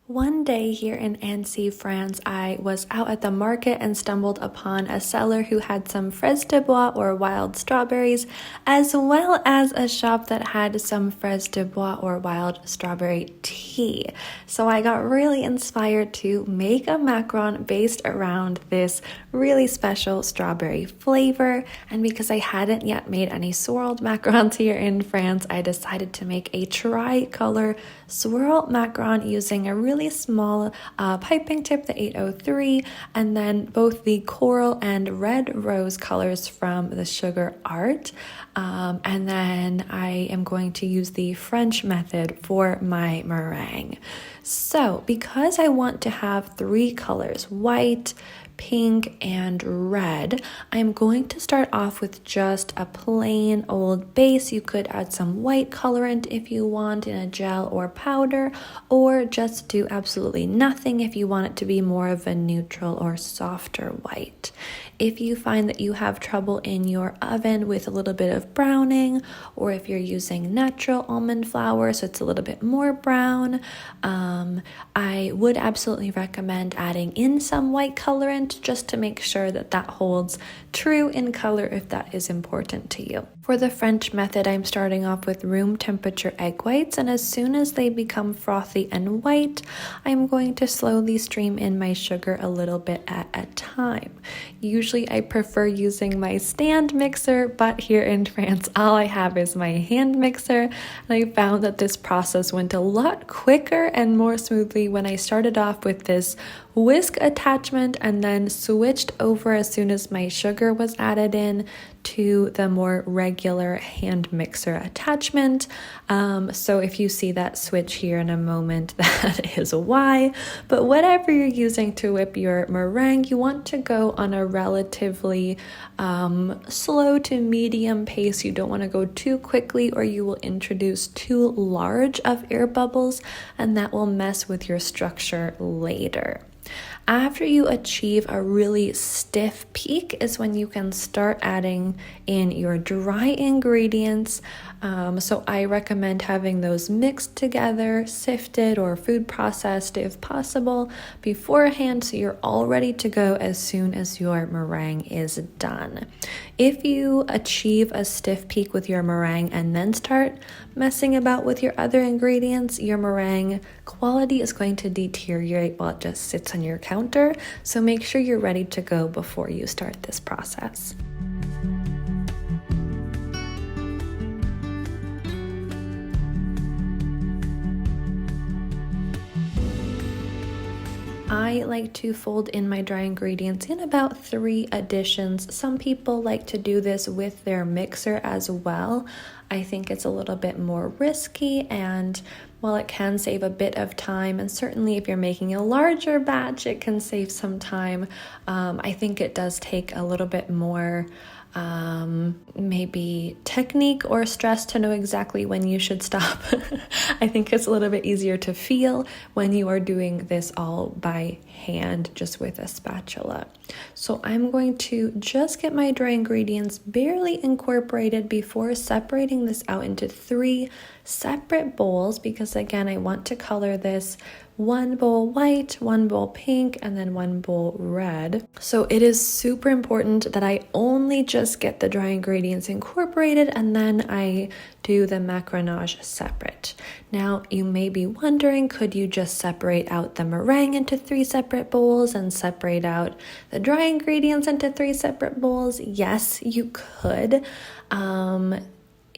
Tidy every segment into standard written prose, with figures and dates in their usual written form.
One day here in Annecy, France, I was out at the market and stumbled upon a seller who had some Fraise de Bois or wild strawberries, as well as a shop that had some Fraise de Bois or wild strawberry tea. So I got really inspired to make a macaron based around this really special strawberry flavor. And because I hadn't yet made any swirled macarons here in France, I decided to make a tricolor swirl macaron using a really small piping tip, the 803, and then both the coral and red rose colors from the sugar art. And then I am going to use the French method for my meringue. So because I want to have three colors, white, pink, and red, I'm going to start off with just a plain old base. You could add some white colorant if you want in a gel or powder, or just do absolutely nothing if you want it to be more of a neutral or softer white. If you find that you have trouble in your oven with a little bit of browning, or if you're using natural almond flour so it's a little bit more brown, I would absolutely recommend adding in some white colorant just to make sure that that holds true in color if that is important to you. For the French method, I'm starting off with room temperature egg whites, and as soon as they become frothy and white, I'm going to slowly stream in my sugar a little bit at a time. Usually I prefer using my stand mixer, but here in France, all I have is my hand mixer, and I found that this process went a lot quicker and more smoothly when I started off with this whisk attachment and then switched over as soon as my sugar was added in to the more regular hand mixer attachment. So if you see that switch here in a moment, that is why. But whatever you're using to whip your meringue, you want to go on a relatively slow to medium pace. You don't want to go too quickly or you will introduce too large of air bubbles, and that will mess with your structure later. After you achieve a really stiff peak is when you can start adding in your dry ingredients. So I recommend having those mixed together, sifted or food processed if possible beforehand, so you're all ready to go as soon as your meringue is done. If you achieve a stiff peak with your meringue and then start messing about with your other ingredients, your meringue quality is going to deteriorate while it just sits on your counter. So make sure you're ready to go before you start this process. I like to fold in my dry ingredients in about 3 additions. Some people like to do this with their mixer as well. I think it's a little bit more risky, and while it can save a bit of time, and certainly if you're making a larger batch, it can save some time, I think it does take a little bit more maybe technique or stress to know exactly when you should stop. I think it's a little bit easier to feel when you are doing this all by hand, just with a spatula. So I'm going to just get my dry ingredients barely incorporated before separating this out into 3 separate bowls, because again, I want to color this 1 bowl white, 1 bowl pink, and then 1 bowl red. So it is super important that I only just get the dry ingredients incorporated and then I do the macaronage separate. Now you may be wondering, could you just separate out the meringue into 3 separate bowls and separate out the dry ingredients into 3 separate bowls? Yes, you could.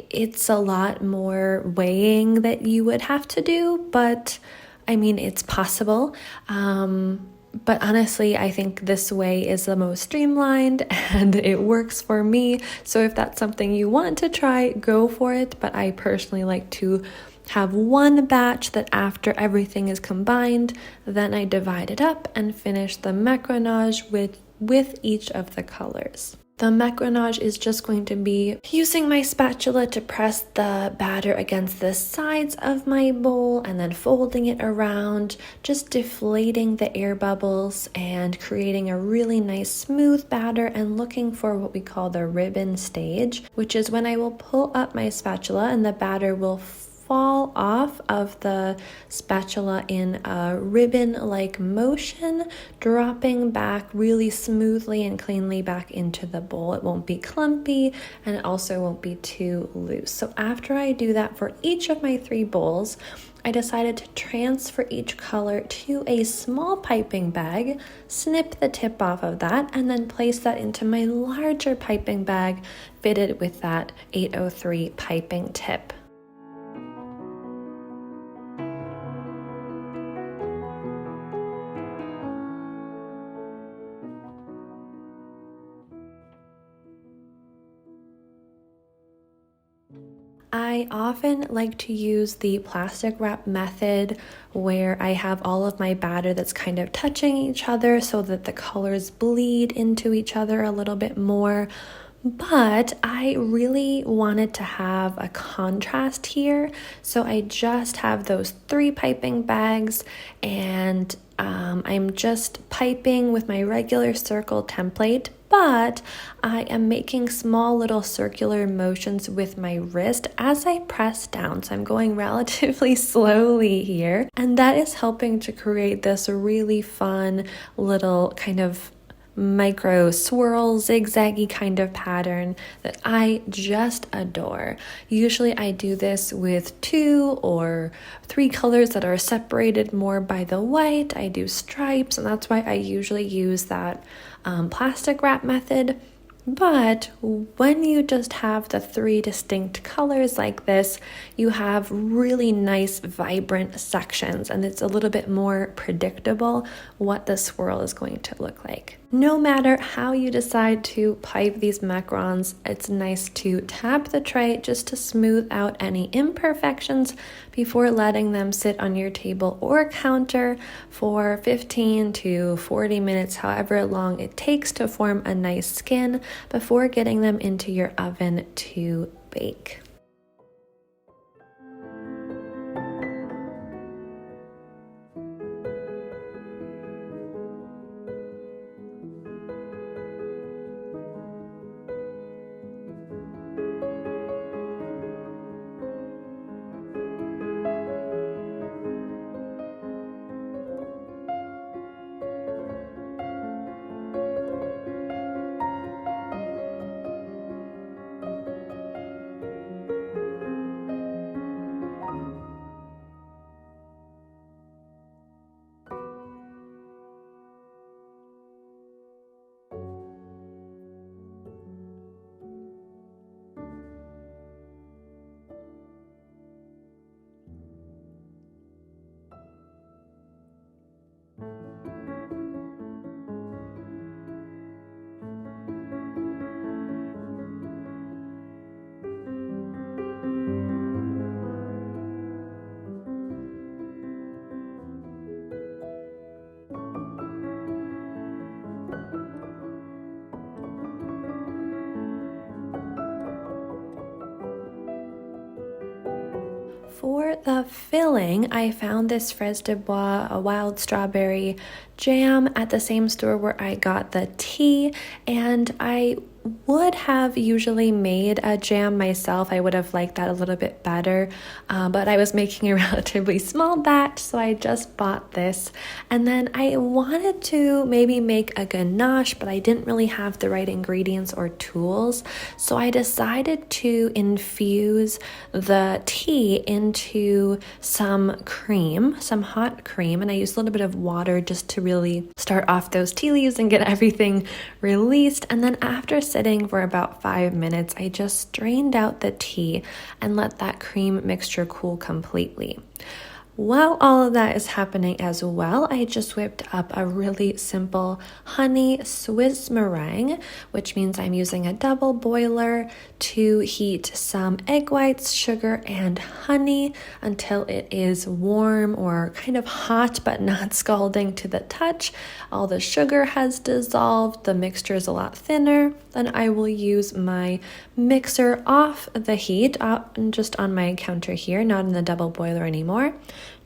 It's a lot more weighing that you would have to do, but I mean, it's possible. But honestly, I think this way is the most streamlined and it works for me. So if that's something you want to try, go for it. But I personally like to have 1 batch that after everything is combined, then I divide it up and finish the macaronage with each of the colors. The macaronage is just going to be using my spatula to press the batter against the sides of my bowl and then folding it around, just deflating the air bubbles and creating a really nice smooth batter, and looking for what we call the ribbon stage, which is when I will pull up my spatula and the batter will fall off of the spatula in a ribbon-like motion, dropping back really smoothly and cleanly back into the bowl. It won't be clumpy and it also won't be too loose. So after I do that for each of my 3 bowls, I decided to transfer each color to a small piping bag, snip the tip off of that, and then place that into my larger piping bag fitted with that 803 piping tip. I often like to use the plastic wrap method where I have all of my batter that's kind of touching each other so that the colors bleed into each other a little bit more. But I really wanted to have a contrast here, so I just have those 3 piping bags, and I'm just piping with my regular circle template, but I am making small little circular motions with my wrist as I press down. So I'm going relatively slowly here, and that is helping to create this really fun little kind of micro swirl zigzaggy kind of pattern that I just adore. Usually I do this with 2 or 3 colors that are separated more by the white. I do stripes, and that's why I usually use that plastic wrap method. But when you just have the 3 distinct colors like this, you have really nice vibrant sections, and it's a little bit more predictable what the swirl is going to look like. No matter how you decide to pipe these macarons, it's nice to tap the tray just to smooth out any imperfections before letting them sit on your table or counter for 15 to 40 minutes, however long it takes to form a nice skin before getting them into your oven to bake. For the filling, I found this Fraise de Bois, a wild strawberry jam at the same store where I got the tea, and I would have usually made a jam myself. I would have liked that a little bit better, but I was making a relatively small batch, so I just bought this. And then I wanted to maybe make a ganache, but I didn't really have the right ingredients or tools, so I decided to infuse the tea into some cream, some hot cream, and I used a little bit of water just to really start off those tea leaves and get everything released. And then after sitting for about 5 minutes, I just strained out the tea and let that cream mixture cool completely. While all of that is happening as well, I just whipped up a really simple honey Swiss meringue, which means I'm using a double boiler to heat some egg whites, sugar, and honey until it is warm or kind of hot but not scalding to the touch. All the sugar has dissolved, the mixture is a lot thinner. Then I will use my mixer off the heat, just on my counter here, not in the double boiler anymore.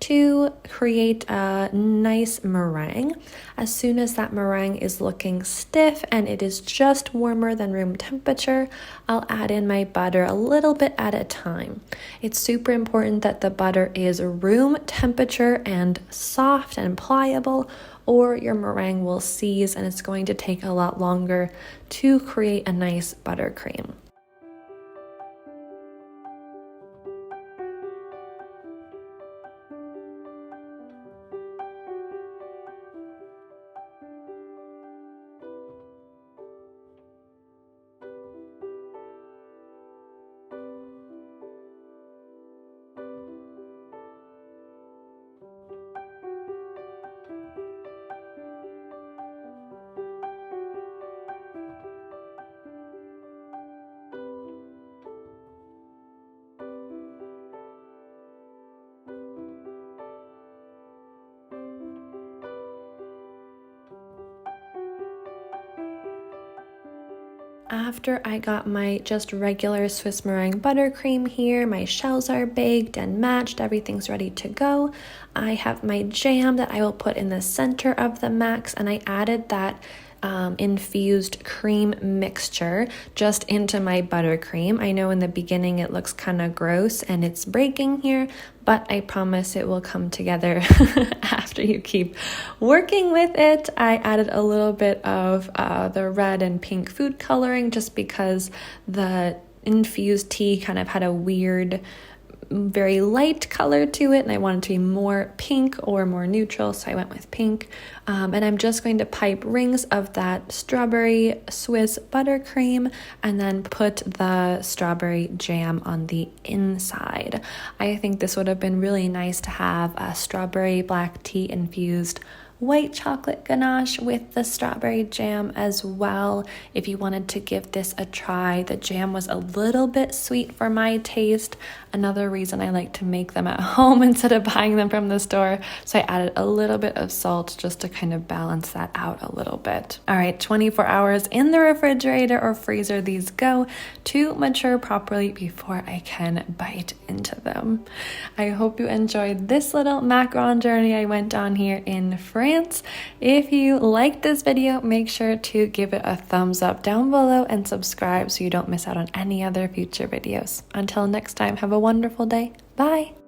to create a nice meringue. As soon as that meringue is looking stiff and it is just warmer than room temperature, I'll add in my butter a little bit at a time. It's super important that the butter is room temperature and soft and pliable, or your meringue will seize and it's going to take a lot longer to create a nice buttercream. After I got my just regular Swiss meringue buttercream here, my shells are baked and matched, everything's ready to go. I have my jam that I will put in the center of the max, and I added that infused cream mixture just into my buttercream. I know in the beginning it looks kind of gross and it's breaking here, but I promise it will come together after you keep working with it. I added a little bit of the red and pink food coloring just because the infused tea kind of had a weird, very light color to it, and I wanted to be more pink or more neutral, so I went with pink. And I'm just going to pipe rings of that strawberry Swiss buttercream and then put the strawberry jam on the inside. I think this would have been really nice to have a strawberry black tea infused white chocolate ganache with the strawberry jam as well. If you wanted to give this a try, the jam was a little bit sweet for my taste. Another reason I like to make them at home instead of buying them from the store. So I added a little bit of salt just to kind of balance that out a little bit. All right, 24 hours in the refrigerator or freezer these go to mature properly before I can bite into them. I hope you enjoyed this little macaron journey I went on here in France. If you liked this video, make sure to give it a thumbs up down below and subscribe so you don't miss out on any other future videos. Until next time, have a wonderful day. Bye!